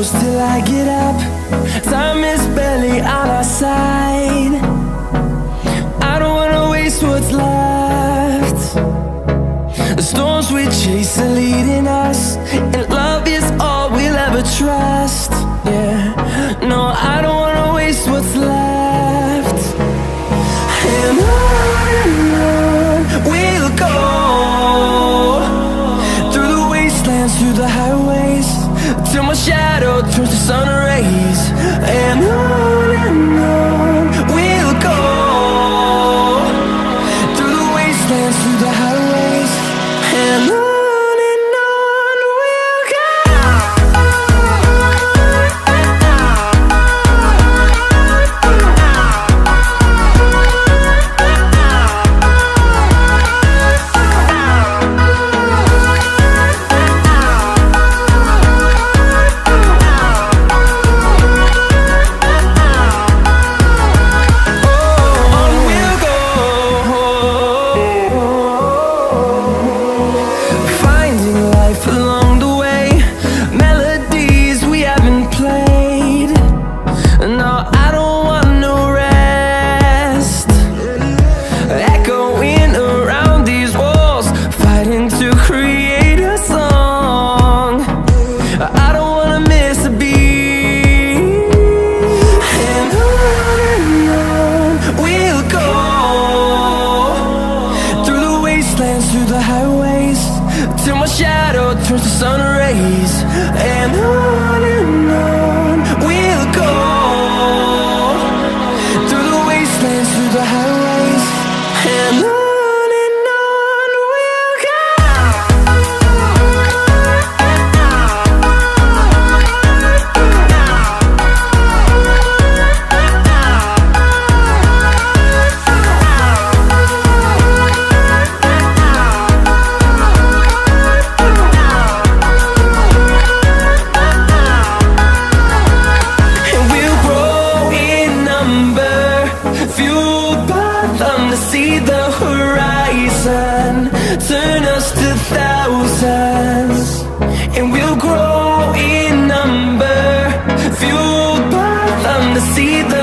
close till I get up. Time is barely on our side. I don't wanna waste what's left. The storms we chase are leading us, and love is all we'll ever trust. Yeah, no, I don't wanna waste what's left. And on we'll go, through the wastelands, through the highways, till my shadow turns to sun rays. And on we'll go, through the wastelands, through the highways, and on. Through the highways, till my shadow turns to sun rays. And on we'll go, through the wastelands, through the highways, and on. See the horizon, turn us to thousands, and we'll grow in number, fueled by them to see the